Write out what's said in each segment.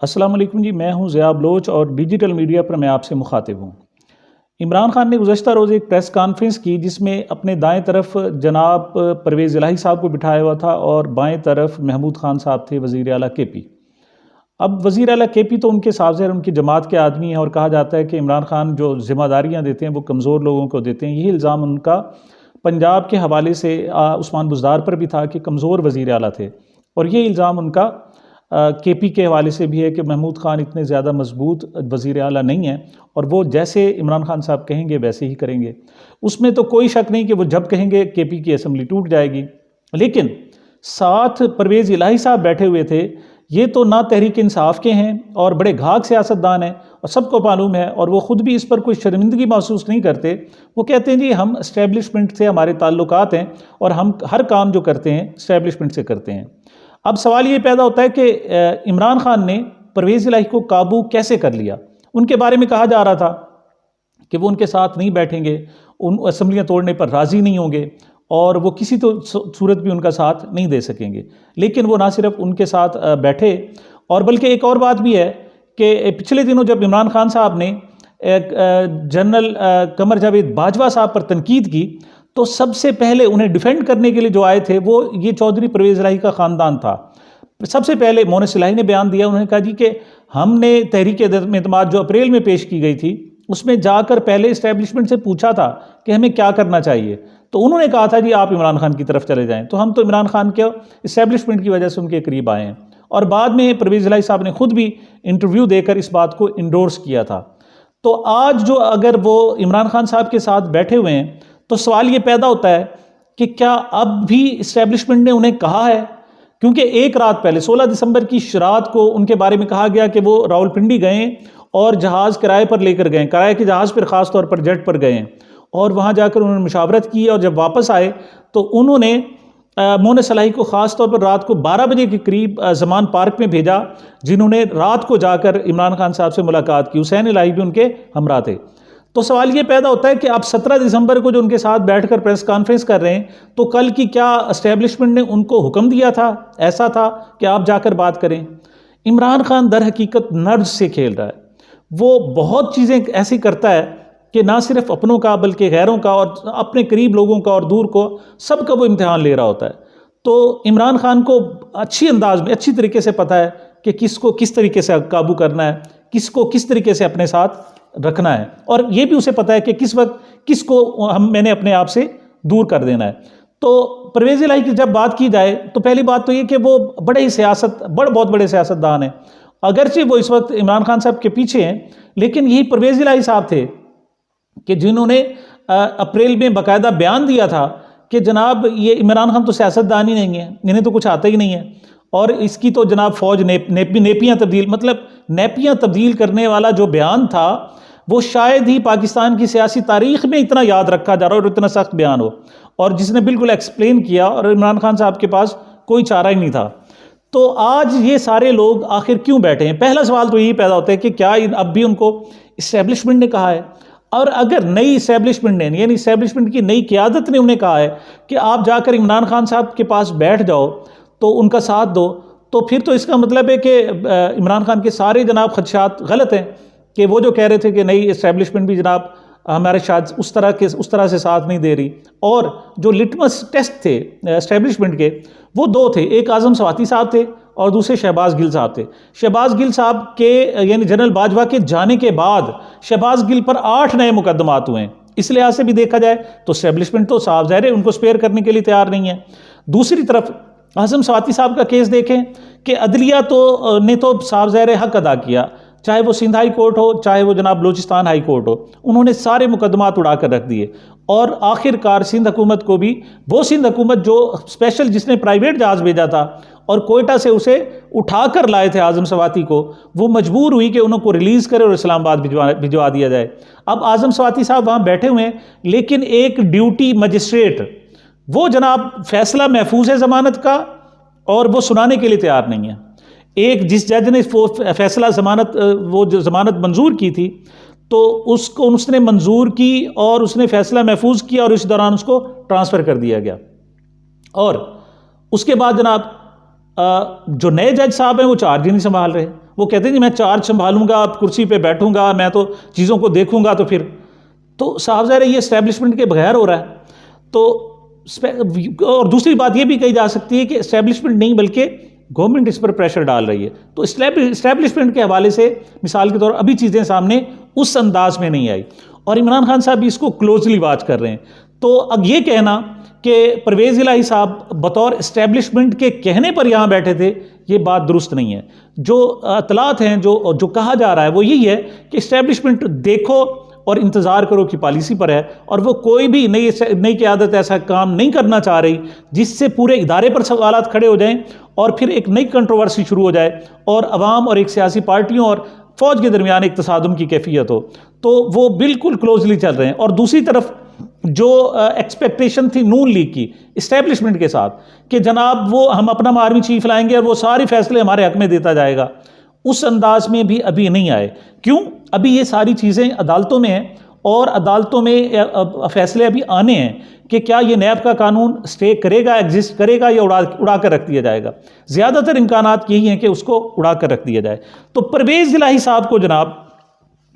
अस्सलाम वालेकुम जी, मैं हूं ज़िया बलोच और डिजिटल मीडिया पर मैं आपसे मुखातिब हूं। इमरान खान ने गुज़श्ता रोज़ एक प्रेस कॉन्फ्रेंस की जिसमें अपने दाएं तरफ जनाब परवेज़ इलाही साहब को बिठाया हुआ था और बाएं तरफ महमूद खान साहब थे, वज़ीर आला के पी। अब वज़ीर आला के पी तो उनके साथ उनकी जमात के आदमी हैं और कहा जाता है कि इमरान खान जो ज़िम्मेदारियाँ देते हैं वो कमज़ोर लोगों को देते हैं। यही इल्ज़ाम उनका पंजाब के हवाले से उस्मान बुज़दार पर भी था कि कमज़ोर वज़ीर आला थे, और ये इल्ज़ाम उनका के पी के हवाले से भी है कि महमूद खान इतने ज़्यादा मजबूत वज़ीर आला नहीं है और वो जैसे इमरान खान साहब कहेंगे वैसे ही करेंगे। उसमें तो कोई शक नहीं कि वो जब कहेंगे के पी की असम्बली टूट जाएगी। लेकिन साथ परवेज़ इलाही साहब बैठे हुए थे, ये तो ना तहरीक इंसाफ के हैं और बड़े घाघ सियासतदान हैं और सबको मालूम है, और वो ख़ुद भी इस पर कोई शर्मिंदगी महसूस नहीं करते। वो कहते हैं जी हम इस्टेब्लिशमेंट से हमारे ताल्लुकात हैं और हम हर काम जो करते हैं इस्टेब्लिशमेंट से करते हैं। अब सवाल ये पैदा होता है कि इमरान खान ने परवेज़ इलाही को काबू कैसे कर लिया। उनके बारे में कहा जा रहा था कि वो उनके साथ नहीं बैठेंगे, उन असम्बलियाँ तोड़ने पर राज़ी नहीं होंगे और वो किसी तो सूरत भी उनका साथ नहीं दे सकेंगे। लेकिन वो ना सिर्फ उनके साथ बैठे, और बल्कि एक और बात भी है कि पिछले दिनों जब इमरान खान साहब ने जनरल कमर जावेद बाजवा साहब पर तनकीद की, तो सबसे पहले उन्हें डिफेंड करने के लिए जो आए थे वो ये चौधरी परवेज़ इलाही का ख़ानदान था। सबसे पहले मोहनिस इलाही ने बयान दिया, उन्होंने कहा जी कि हमने तहरीक एतमाद जो अप्रैल में पेश की गई थी उसमें जाकर पहले इस्टेब्लिशमेंट से पूछा था कि हमें क्या करना चाहिए, तो उन्होंने कहा था जी आप इमरान खान की तरफ चले जाएँ। तो हम तो इमरान खान के इस्टेब्लिशमेंट की वजह से उनके करीब आए हैं, और बाद में परवेज़ इलाही साहब ने खुद भी इंटरव्यू देकर इस बात को इंडोर्स किया था। तो आज जो अगर वो इमरान खान साहब के साथ बैठे हुए हैं तो सवाल ये पैदा होता है कि क्या अब भी इस्टेब्लिशमेंट ने उन्हें कहा है, क्योंकि एक रात पहले 16 दिसंबर की रात को उनके बारे में कहा गया कि वो रावलपिंडी गए और जहाज़ किराए पर लेकर गए, किराए के जहाज़ पर ख़ास तौर पर जेट पर गए और वहाँ जाकर उन्होंने मुशावरत की, और जब वापस आए तो उन्होंने मोहनिस इलाही को ख़ास तौर पर रात को 12 बजे के करीब ज़मान पार्क में भेजा, जिन्होंने रात को जाकर इमरान खान साहब से मुलाकात की। हुसैन इलाही भी उनके हमरा थे। तो सवाल ये पैदा होता है कि आप 17 दिसंबर को जो उनके साथ बैठकर प्रेस कॉन्फ्रेंस कर रहे हैं, तो कल की क्या एस्टेब्लिशमेंट ने उनको हुक्म दिया था, ऐसा था कि आप जाकर बात करें? इमरान खान दर हकीकत नर्व से खेल रहा है। वो बहुत चीज़ें ऐसी करता है कि ना सिर्फ अपनों का बल्कि गैरों का और अपने करीब लोगों का और दूर को सबका वो इम्तिहान ले रहा होता है। तो इमरान खान को अच्छी अंदाज में अच्छी तरीके से पता है कि किसको किस तरीके से काबू करना है, किसको किस तरीके से अपने साथ रखना है, और ये भी उसे पता है कि किस वक्त किसको मैंने अपने आप से दूर कर देना है। तो परवेज़ इलाही की जब बात की जाए तो पहली बात तो ये कि वो बड़े ही बहुत बड़े सियासतदान हैं। अगरचे वो इस वक्त इमरान खान साहब के पीछे हैं, लेकिन यही परवेज़ इलाही साहब थे कि जिन्होंने अप्रैल में बाकायदा बयान दिया था कि जनाब ये इमरान खान तो सियासतदान ही नहीं है, इन्हें तो कुछ आता ही नहीं है, और इसकी तो जनाब फ़ौज नेपियाँ तब्दील, मतलब नेपियाँ तब्दील करने वाला जो बयान था वो शायद ही पाकिस्तान की सियासी तारीख़ में इतना याद रखा जा रहा हो और इतना सख्त बयान हो, और जिसने बिल्कुल एक्सप्लेन किया, और इमरान खान साहब के पास कोई चारा ही नहीं था। तो आज ये सारे लोग आखिर क्यों बैठे हैं? पहला सवाल तो यही पैदा होता है कि क्या अब भी उनको इस्टेब्लिशमेंट ने कहा है? और अगर नई इस्टेब्लिशमेंट ने, यानी इस्टेब्लिशमेंट की नई क़यादत ने उन्हें कहा है कि आप जाकर इमरान खान साहब के पास बैठ जाओ, तो उनका साथ दो, तो फिर तो इसका मतलब है कि इमरान खान के सारे जनाब खदशात गलत हैं कि वो जो कह रहे थे कि नई इस्टेब्लिशमेंट भी जनाब हमारे शायद उस तरह से साथ नहीं दे रही। और जो लिटमस टेस्ट थे इस्टेब्लिशमेंट के, वो दो थे, एक आज़म स्वाति साहब थे और दूसरे शहबाज गिल साहब थे। शहबाज गिल साहब के यानी जनरल बाजवा के जाने के बाद शहबाज गिल पर 8 नए मुकदमात हुए हैं। इस लिहाज से भी देखा जाए तो इस्टेब्लिशमेंट तो साफ ज़ाहिर है उनको स्पेयर करने के लिए तैयार नहीं है। दूसरी तरफ आज़म स्वाति साहब का केस देखें कि अदलिया ने तो साफ ज़ाहिर हक अदा किया, चाहे वो सिंध हाई कोर्ट हो, चाहे वो जनाब बलूचिस्तान हाई कोर्ट हो, उन्होंने सारे मुकदमात उड़ा कर रख दिए। और आखिरकार सिंध हुकूमत को भी, वो सिंध हुकूमत जो स्पेशल जिसने प्राइवेट जहाज़ भेजा था और कोयटा से उसे उठा कर लाए थे आज़म स्वाति को, वो मजबूर हुई कि उनको रिलीज़ करे और इस्लामाबाद भिजवा दिया जाए। अब आज़म स्वाति साहब वहाँ बैठे हुए हैं, लेकिन एक ड्यूटी मजिस्ट्रेट वो जनाब फैसला महफूज है ज़मानत का और वो सुनाने के लिए तैयार नहीं है। एक जिस जज ने फैसला वो जो ज़मानत मंजूर की थी, तो उसने मंजूर की और उसने फैसला महफूज किया और इस दौरान उसको ट्रांसफ़र कर दिया गया। और उसके बाद जनाब जो नए जज साहब हैं वो चार्ज ही नहीं संभाल रहे। वो कहते हैं जी मैं चार्ज संभालूंगा, कुर्सी पे बैठूंगा, मैं तो चीज़ों को देखूंगा, तो साहब ज़ाहिर है ये इस्टेब्लिशमेंट के बगैर हो रहा है। तो और दूसरी बात ये भी कही जा सकती है कि इस्टेब्लिशमेंट नहीं बल्कि गवर्नमेंट इस पर प्रेशर डाल रही है। तो इस्टेब्लिशमेंट के हवाले से मिसाल के तौर अभी चीज़ें सामने उस अंदाज में नहीं आई और इमरान खान साहब भी इसको क्लोजली वॉच कर रहे हैं। तो अब ये कहना कि परवेज़ इलाही साहब बतौर इस्टेब्लिशमेंट के कहने पर यहाँ बैठे थे, ये बात दुरुस्त नहीं है। जो अतलात हैं, जो कहा जा रहा है वो यही है कि इस्टेब्लिशमेंट देखो और इंतज़ार करो की पॉलिसी पर है और वो कोई भी नई क़यादत ऐसा काम नहीं करना चाह रही जिससे पूरे इदारे पर सवालात खड़े हो जाएं और फिर एक नई कंट्रोवर्सी शुरू हो जाए और अवाम और एक सियासी पार्टियों और फ़ौज के दरमियान एक तसादुम की कैफियत हो। तो वो बिल्कुल क्लोजली चल रहे हैं। और दूसरी तरफ जो एक्सपेक्टेशन थी नून लीग की इस्टेब्लिशमेंट के साथ कि जनाब वो हम अपना आर्मी चीफ लाएंगे और वो सारे फैसले हमारे हक में देता जाएगा, उस अंदाज में भी अभी नहीं आए। क्यों? अभी ये सारी चीज़ें अदालतों में हैं और अदालतों में फैसले अभी आने हैं कि क्या ये नैब का कानून स्टे करेगा, एग्जिस्ट करेगा या उड़ा कर रख दिया जाएगा। ज़्यादातर इम्कानात यही हैं कि उसको उड़ा कर रख दिया जाए। तो परवेज़ इलाही साहब को जनाब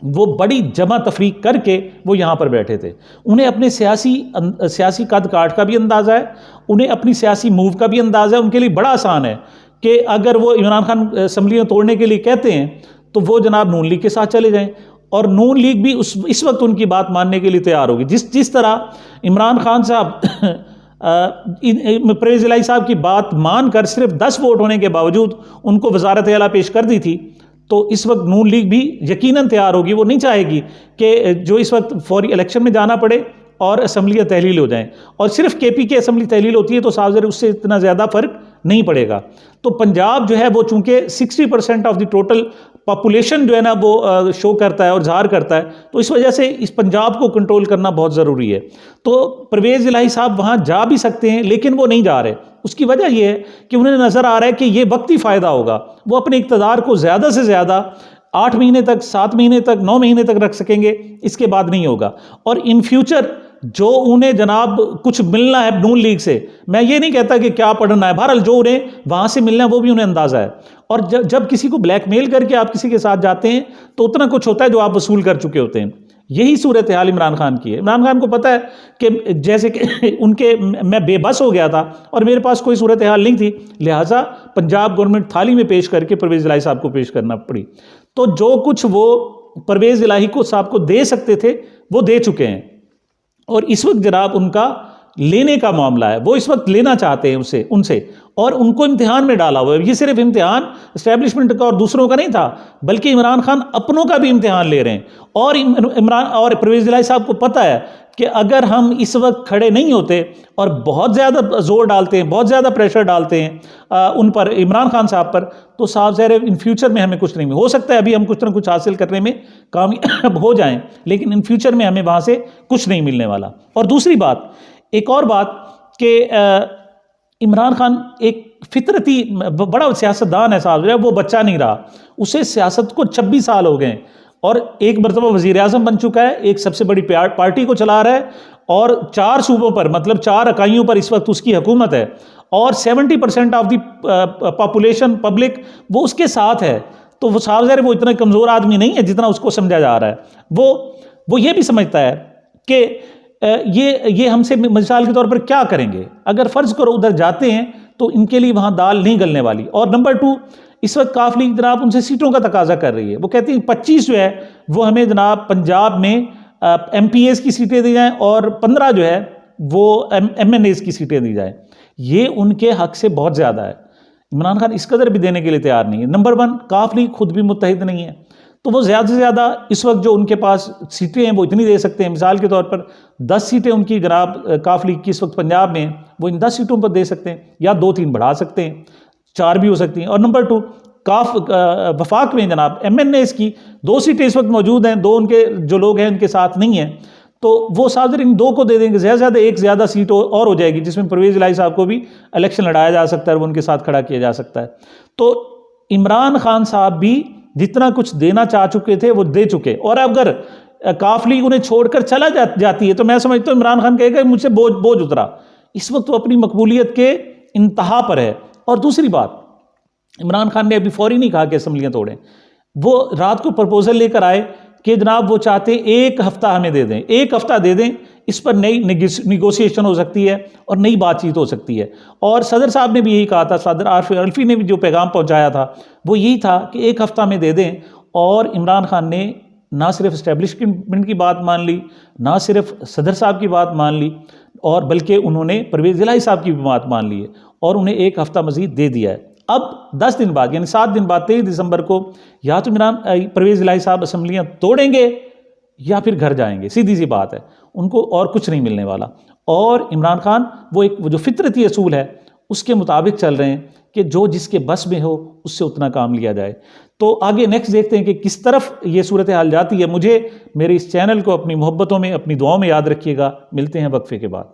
वो बड़ी जमा तफरीक करके वो यहाँ पर बैठे थे। उन्हें अपने सियासी कद काठ का भी अंदाज़ा है, उन्हें अपनी सियासी मूव का भी अंदाज़ा है। उनके लिए बड़ा आसान है कि अगर वो इमरान खान असम्बलियाँ तोड़ने के लिए कहते हैं तो वो जनाब नून लीग के साथ चले जाएं और नून लीग भी इस वक्त उनकी बात मानने के लिए तैयार होगी। जिस तरह इमरान खान साहब परवेज़ इलाही साहब की बात मानकर सिर्फ 10 वोट होने के बावजूद उनको वजारत आला पेश कर दी थी, तो इस वक्त नून लीग भी यकीनन तैयार होगी। वो नहीं चाहेगी कि जो इस वक्त फौरी इलेक्शन में जाना पड़े और असम्बलियाँ तहलील हो जाएं। और सिर्फ KP की असम्बली तहलील होती है तो साहब उससे इतना ज़्यादा फ़र्क नहीं पड़ेगा। तो पंजाब जो है वो चूँकि 60% ऑफ द टोटल पॉपुलेशन जो है ना वो शो करता है और ज़ाहिर करता है, तो इस वजह से इस पंजाब को कंट्रोल करना बहुत ज़रूरी है। तो परवेज़ इलाही साहब वहाँ जा भी सकते हैं लेकिन वो नहीं जा रहे। उसकी वजह यह है कि उन्हें नज़र आ रहा है कि ये वक्ती फ़ायदा होगा। वो अपने इक़्तिदार को ज़्यादा से ज़्यादा 8 महीने तक, 7 महीने तक, 9 महीने तक रख सकेंगे, इसके बाद नहीं होगा। और इन फ्यूचर जो उन्हें जनाब कुछ मिलना है नून लीग से, मैं ये नहीं कहता कि क्या पढ़ना है, बहरहाल जो उन्हें वहाँ से मिलना है वो भी उन्हें अंदाज़ा है। और जब किसी को ब्लैकमेल करके आप किसी के साथ जाते हैं तो उतना कुछ होता है जो आप वसूल कर चुके होते हैं। यही सूरत हाल इमरान खान की है। इमरान खान को पता है कि जैसे कि मैं बेबस हो गया था और मेरे पास कोई सूरत हाल नहीं थी, लिहाजा पंजाब गवर्नमेंट थाली में पेश करके परवेज़ इलाही साहब को पेश करना पड़ी। तो जो कुछ वो परवेज़ इलाही को साहब को दे सकते थे वो दे चुके हैं और इस वक्त जनाब उनका लेने का मामला है। वो इस वक्त लेना चाहते हैं उनसे और उनको इम्तिहान में डाला हुआ है। ये सिर्फ इम्तिहान इस्टेब्लिशमेंट का और दूसरों का नहीं था, बल्कि इमरान खान अपनों का भी इम्तिहान ले रहे हैं। और इमरान और परवेज़ इलाही साहब को पता है कि अगर हम इस वक्त खड़े नहीं होते और बहुत ज़्यादा जोर डालते हैं, बहुत ज़्यादा प्रेशर डालते हैं उन पर, इमरान खान साहब पर, तो साहब ज़ाहिर इन फ्यूचर में हमें कुछ नहीं हो सकता है। अभी हम कुछ ना कुछ हासिल करने में कामयाब हो जाएं, लेकिन इन फ्यूचर में हमें वहाँ से कुछ नहीं मिलने वाला। और दूसरी बात, एक और बात कि इमरान खान एक फितरती बड़ा सियासतदान है साहब, वो बच्चा नहीं रहा। उसे सियासत को 26 साल हो गए और एक मरतबा वज़ीर आज़म बन चुका है, एक सबसे बड़ी पार्टी को चला रहा है और 4 सूबों पर, मतलब 4 इकाइयों पर इस वक्त उसकी हुकूमत है और 70% ऑफ दी पॉपुलेशन पब्लिक वो उसके साथ है। तो वो साहब ज़ाहिर वो इतना कमज़ोर आदमी नहीं है जितना उसको समझा जा रहा है। वो ये भी समझता है कि ये हमसे मिसाल के तौर पर क्या करेंगे। अगर फ़र्ज़ करो उधर जाते हैं तो इनके लिए वहाँ दाल नहीं गलने वाली। और नंबर 2, इस वक्त काफ लीग जनाब उनसे सीटों का तकाजा कर रही है। वो कहती हैं 25 जो है वो हमें जनाब पंजाब में MPAs की सीटें दी जाएँ और 15 जो है वो MNAs की सीटें दी जाएँ। ये उनके हक से बहुत ज़्यादा है। इमरान खान इस कदर भी देने के लिए तैयार नहीं है। नंबर 1, काफ लीग खुद भी मुत्तहिद नहीं है, तो वो ज़्यादा से ज़्यादा इस वक्त जो उनके पास सीटें हैं वो इतनी दे सकते हैं। मिसाल के तौर पर 10 सीटें उनकी जनाब काफ लीग की इस वक्त पंजाब में, वो इन 10 सीटों पर दे सकते हैं या 2-3 बढ़ा सकते हैं, 4 भी हो सकती हैं। और नंबर 2, वफाक में जनाब MNAs की 2 सीटें इस वक्त मौजूद हैं, 2 उनके जो लोग हैं उनके साथ नहीं हैं, तो वो साहब इन 2 को दे देंगे, ज़्यादा से ज़्यादा एक ज़्यादा सीट और हो जाएगी जिसमें परवेज़ इलाही साहब को भी इलेक्शन लड़ाया जा सकता है और उनके साथ खड़ा किया जा सकता है। तो इमरान खान साहब भी जितना कुछ देना चाह चुके थे वो दे चुके। और अगर काफ लीग उन्हें छोड़कर चला जाती है तो मैं समझता हूँ इमरान खान कहेगा मुझसे बोझ उतरा। इस वक्त वो अपनी मकबूलियत के इंतहा पर है। और दूसरी बात, इमरान खान ने अभी फौरी नहीं कहा कि असम्बलियाँ तोड़ें, वो रात को प्रपोजल लेकर आए कि जनाब वो चाहते एक हफ्ता हमें दे दें, एक हफ्ता दे दें, इस पर नई निगोशिएशन हो सकती है और नई बातचीत हो सकती है। और सदर साहब ने भी यही कहा था, सदर आरिफ अलवी ने भी जो पैगाम पहुंचाया था वो यही था कि एक हफ्ता में दे दें। और इमरान खान ने ना सिर्फ इस्टेब्लिशमेंट की बात मान ली, ना सिर्फ सदर साहब की बात मान ली, और बल्कि उन्होंने परवेज़ इलाही साहब की भी बात मान ली है और उन्हें एक हफ्ता मजीद दे दिया है। अब 10 दिन बाद यानी 7 दिन बाद 23 दिसंबर को या तो परवेज़ इलाही साहब असम्बलियाँ तोड़ेंगे या फिर घर जाएंगे, सीधी सी बात है, उनको और कुछ नहीं मिलने वाला। और इमरान खान वो जो फितरती असूल है उसके मुताबिक चल रहे हैं कि जो जिसके बस में हो उससे उतना काम लिया जाए। तो आगे नेक्स्ट देखते हैं कि किस तरफ ये सूरत हाल जाती है। मुझे मेरे इस चैनल को अपनी मोहब्बतों में, अपनी दुआओं में याद रखिएगा। मिलते हैं वक्फे के बाद।